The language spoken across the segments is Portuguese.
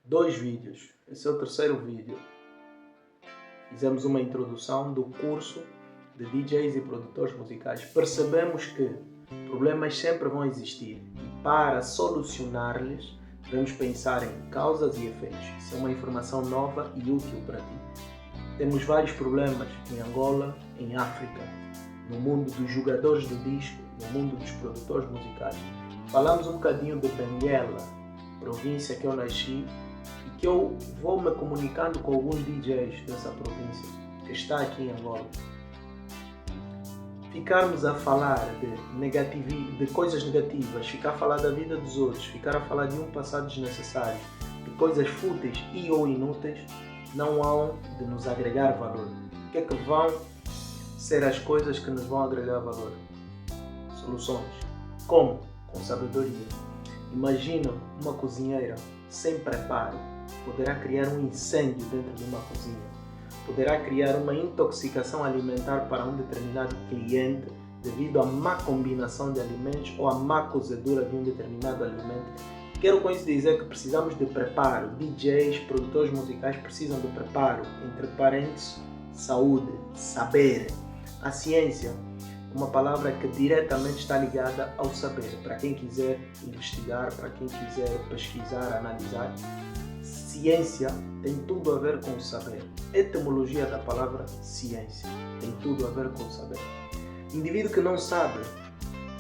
2 vídeos. Esse é o terceiro vídeo. Fizemos uma introdução do curso de DJs e produtores musicais. Percebemos que problemas sempre vão existir e para solucionar-lhes devemos pensar em causas e efeitos. Isso é uma informação nova e útil para ti. Temos vários problemas em Angola, em África, no mundo dos jogadores de disco, no mundo dos produtores musicais. Falamos um bocadinho de Benguela, província que eu nasci e que eu vou me comunicando com alguns DJs dessa província que está aqui em Angola. Ficarmos a falar de coisas negativas, ficar a falar da vida dos outros, ficar a falar de um passado desnecessário, de coisas fúteis e ou inúteis, não hão de nos agregar valor. O que é que vão ser as coisas que nos vão agregar valor? Soluções. Como? Com sabedoria. Imagina uma cozinheira sem preparo poderá criar um incêndio dentro de uma cozinha. Poderá criar uma intoxicação alimentar para um determinado cliente devido à má combinação de alimentos ou à má cozedura de um determinado alimento. Quero com isso dizer que precisamos de preparo. DJs, produtores musicais precisam de preparo. Entre parênteses, saúde, saber. A ciência é uma palavra que diretamente está ligada ao saber. Para quem quiser investigar, para quem quiser pesquisar, analisar, ciência tem tudo a ver com o saber. Etimologia da palavra ciência tem tudo a ver com o saber. Indivíduo que não sabe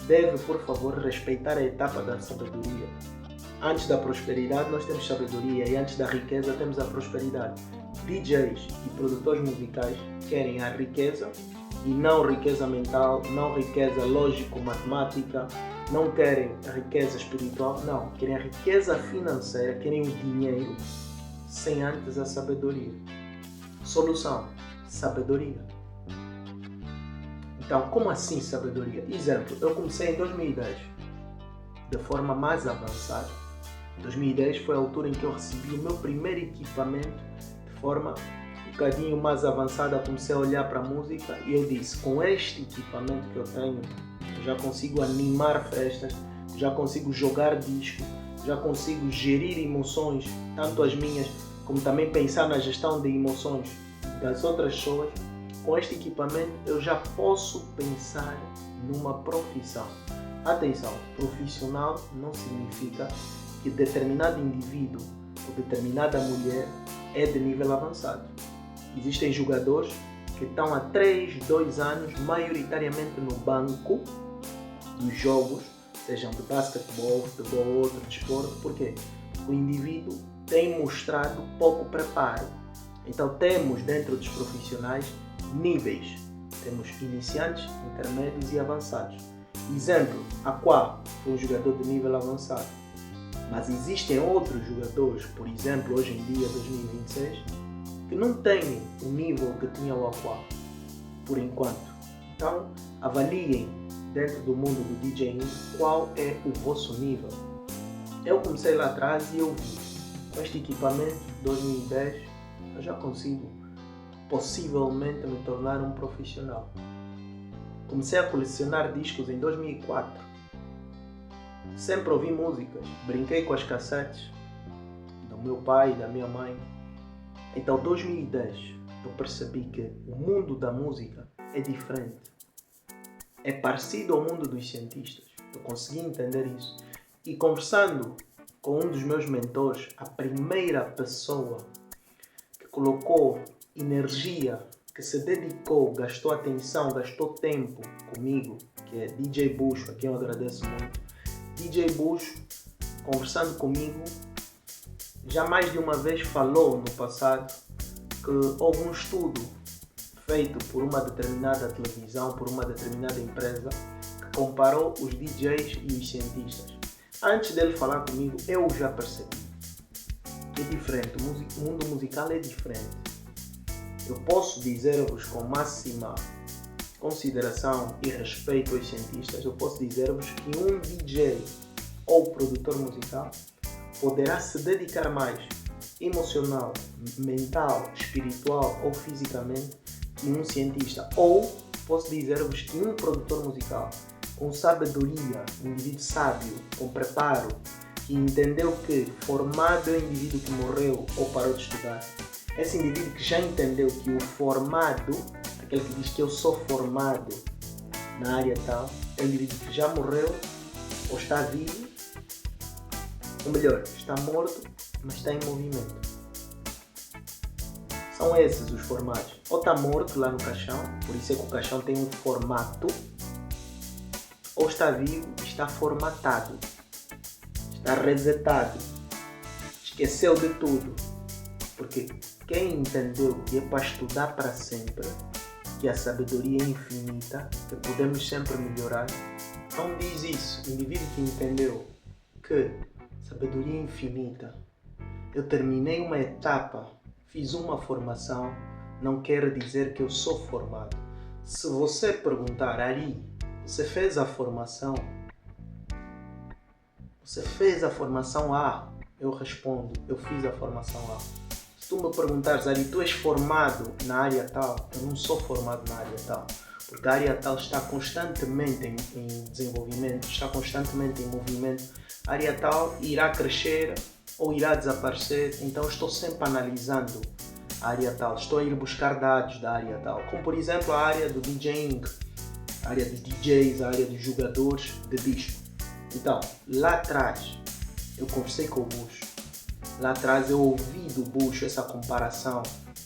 deve, por favor, respeitar a etapa da sabedoria. Antes da prosperidade nós temos sabedoria e antes da riqueza temos a prosperidade. DJs e produtores musicais querem a riqueza e não riqueza mental, não riqueza lógico-matemática, não querem a riqueza espiritual, não. Querem a riqueza financeira, querem o dinheiro sem antes a sabedoria. Solução: sabedoria. Então, como assim sabedoria? Exemplo, eu comecei em 2010, de forma mais avançada. 2010 foi a altura em que eu recebi o meu primeiro equipamento de forma um bocadinho mais avançada. Comecei a olhar para a música e eu disse, com este equipamento que eu tenho, eu já consigo animar festas, já consigo jogar disco, já consigo gerir emoções, tanto as minhas, como também pensar na gestão de emoções das outras pessoas. Com este equipamento eu já posso pensar numa profissão. Atenção, profissional não significa que determinado indivíduo ou determinada mulher é de nível avançado. Existem jogadores que estão há 3, 2 anos maioritariamente no banco dos jogos, sejam de basquetebol, futebol ou outro desporto. Por quê? O indivíduo tem mostrado pouco preparo. Então temos dentro dos profissionais níveis. Temos iniciantes, intermédios e avançados. Exemplo, Aquá foi um jogador de nível avançado. Mas existem outros jogadores, por exemplo, hoje em dia, 2026, que não têm o nível que tinha o Aquá, por enquanto. Então, avaliem dentro do mundo do DJing qual é o vosso nível. Eu comecei lá atrás e eu vi, com este equipamento, 2010, eu já consigo possivelmente me tornar um profissional. Comecei a colecionar discos em 2004. Sempre ouvi músicas, brinquei com as cassetes do meu pai e da minha mãe. Então, 2010, eu percebi que o mundo da música é diferente. É parecido ao mundo dos cientistas. Eu consegui entender isso. E conversando com um dos meus mentores, a primeira pessoa que colocou energia, que se dedicou, gastou atenção, gastou tempo comigo, que é DJ Bucho, a quem eu agradeço muito. DJ Bucho, conversando comigo, já mais de uma vez falou no passado que houve um estudo feito por uma determinada televisão, por uma determinada empresa, que comparou os DJs e os cientistas. Antes dele falar comigo, eu já percebi que é diferente, o mundo musical é diferente. Eu posso dizer-vos com máxima consideração e respeito aos cientistas, eu posso dizer-vos que um DJ ou produtor musical poderá se dedicar mais emocional, mental, espiritual ou fisicamente que um cientista. Ou posso dizer-vos que um produtor musical com sabedoria, um indivíduo sábio, com preparo, que entendeu que formado é o indivíduo que morreu ou parou de estudar. Esse indivíduo que já entendeu que o formado, aquele que diz que eu sou formado na área tal, é o indivíduo que já morreu ou está vivo, ou melhor, está morto, mas está em movimento. São esses os formatos. Ou está morto lá no caixão, por isso é que o caixão tem um formato, ou está vivo e está formatado, está resetado, esqueceu de tudo. Porque quem entendeu que é para estudar para sempre, que a sabedoria é infinita, que podemos sempre melhorar, não diz isso. O indivíduo que entendeu que sabedoria é infinita, eu terminei uma etapa, fiz uma formação, não quer dizer que eu sou formado. Se você perguntar, Ari, você fez a formação? Você fez a formação A? Eu respondo, eu fiz a formação A. Se tu me perguntares, Ari, tu és formado na área tal? Eu não sou formado na área tal. Porque a área tal está constantemente em desenvolvimento, está constantemente em movimento. A área tal irá crescer ou irá desaparecer, então estou sempre analisando a área tal, estou a ir buscar dados da área tal, como por exemplo a área do DJing, a área dos DJs, a área dos jogadores de disco. Então, lá atrás eu conversei com o Bush, lá atrás eu ouvi do Bush essa comparação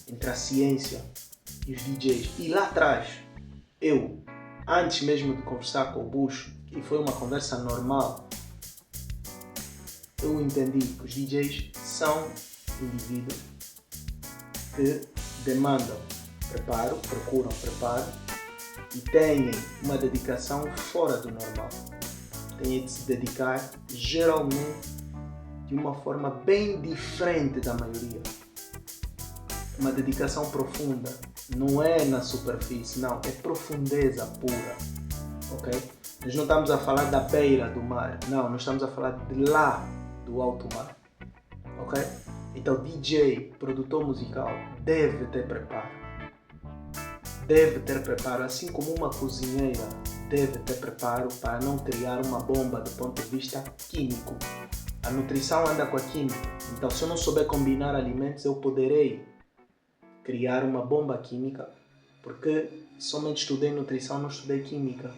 entre a ciência e os DJs, e lá atrás eu, antes mesmo de conversar com o Bush, e foi uma conversa normal, eu entendi que os DJs são indivíduos que demandam preparo, procuram preparo e têm uma dedicação fora do normal. Têm de se dedicar geralmente de uma forma bem diferente da maioria. Uma dedicação profunda, não é na superfície, não, é profundeza pura, ok? Nós não estamos a falar da beira do mar, não, nós estamos a falar de lá do alto mar, ok? Então DJ, produtor musical, deve ter preparo. Deve ter preparo, assim como uma cozinheira deve ter preparo para não criar uma bomba do ponto de vista químico. A nutrição anda com a química, então se eu não souber combinar alimentos, eu poderei criar uma bomba química, porque somente estudei nutrição, não estudei química.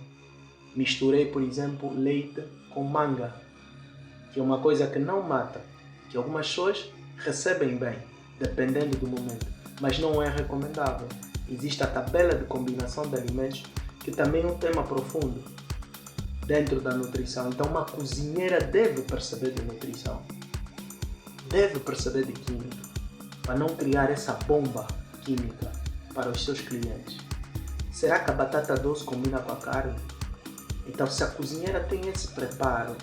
Misturei, por exemplo, leite com manga, que é uma coisa que não mata, que algumas pessoas recebem bem, dependendo do momento, mas não é recomendável. Existe a tabela de combinação de alimentos, que também é um tema profundo dentro da nutrição. Então uma cozinheira deve perceber de nutrição, deve perceber de química, para não criar essa bomba química para os seus clientes. Será que a batata doce combina com a carne? Então se a cozinheira tem esse preparo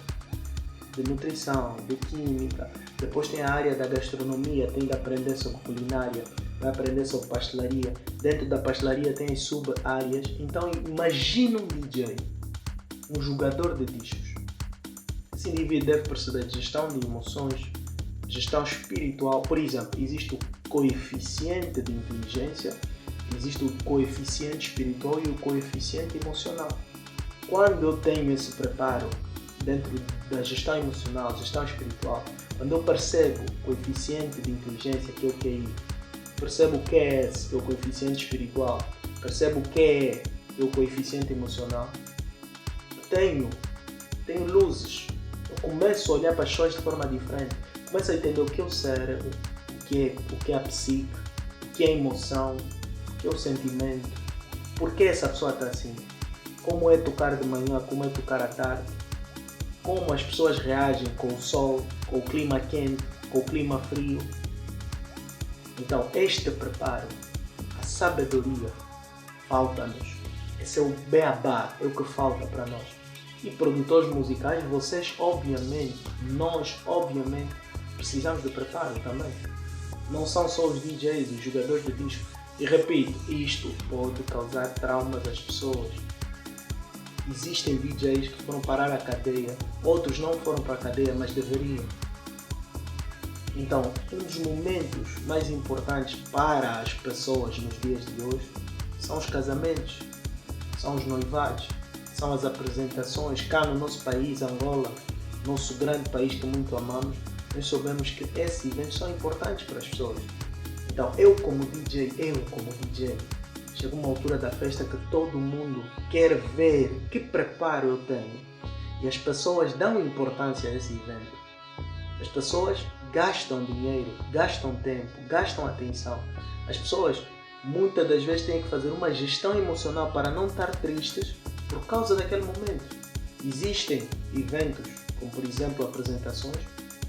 de nutrição, de química, depois tem a área da gastronomia, tem de aprender sobre culinária, vai aprender sobre pastelaria, dentro da pastelaria tem as sub-áreas. Então imagina um DJ, um jogador de discos. Esse indivíduo deve perceber gestão de emoções, gestão espiritual. Por exemplo, existe o coeficiente de inteligência, existe o coeficiente espiritual e o coeficiente emocional. Quando eu tenho esse preparo dentro da gestão emocional, gestão espiritual, quando eu percebo o coeficiente de inteligência, que é o QI, percebo o QS, que é o coeficiente espiritual, percebo o QE, que é o coeficiente emocional, tenho luzes. Eu começo a olhar para as coisas de forma diferente, começo a entender o que é o cérebro, o que é a psique, o que é a emoção, o que é o sentimento, por que essa pessoa está assim, como é tocar de manhã, como é tocar à tarde, como as pessoas reagem com o sol, com o clima quente, com o clima frio. Então este preparo, a sabedoria, falta-nos. Esse é o beabá, é o que falta para nós. E produtores musicais, vocês obviamente, nós obviamente precisamos de preparo também. Não são só os DJs, os jogadores de disco. E repito, isto pode causar traumas às pessoas. Existem DJs que foram parar a cadeia, outros não foram para a cadeia, mas deveriam. Então, um dos momentos mais importantes para as pessoas nos dias de hoje são os casamentos, são os noivados, são as apresentações cá no nosso país, Angola. nosso grande país que muito amamos, nós soubemos que esses eventos são importantes para as pessoas. Então eu como DJ, chega uma altura da festa que todo mundo quer ver que preparo eu tenho. E as pessoas dão importância a esse evento. As pessoas gastam dinheiro, gastam tempo, gastam atenção. As pessoas muitas das vezes têm que fazer uma gestão emocional para não estar tristes por causa daquele momento. Existem eventos, como por exemplo apresentações,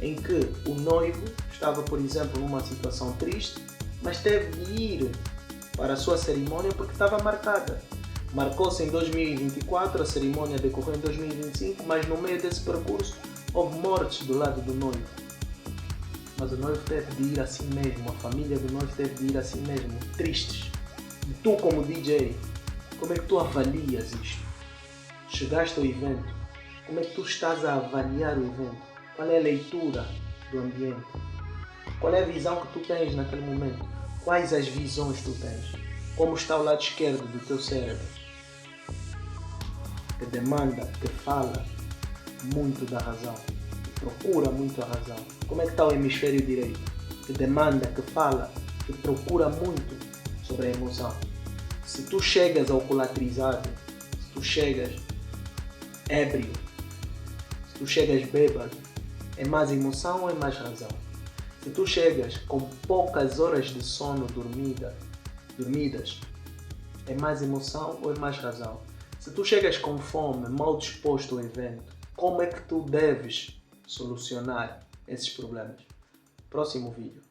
em que o noivo estava, por exemplo, numa situação triste, mas teve de ir para a sua cerimônia porque estava marcada. Marcou-se em 2024, a cerimônia decorreu em 2025, mas no meio desse percurso houve mortes do lado do noivo. Mas o noivo teve de ir assim mesmo, a família do noivo teve de ir assim mesmo, tristes. E tu como DJ, como é que tu avalias isto? Chegaste ao evento, como é que tu estás a avaliar o evento? Qual é a leitura do ambiente? Qual é a visão que tu tens naquele momento? Quais as visões tu tens? Como está o lado esquerdo do teu cérebro? Que demanda, que fala muito da razão, que procura muito a razão. Como é que está o hemisfério direito? Que demanda, que fala, que procura muito sobre a emoção. Se tu chegas alcoolatrizado, se tu chegas ébrio, se tu chegas bêbado, é mais emoção ou é mais razão? Se tu chegas com poucas horas de sono dormidas, é mais emoção ou é mais razão? Se tu chegas com fome, mal disposto ao evento, como é que tu deves solucionar esses problemas? Próximo vídeo.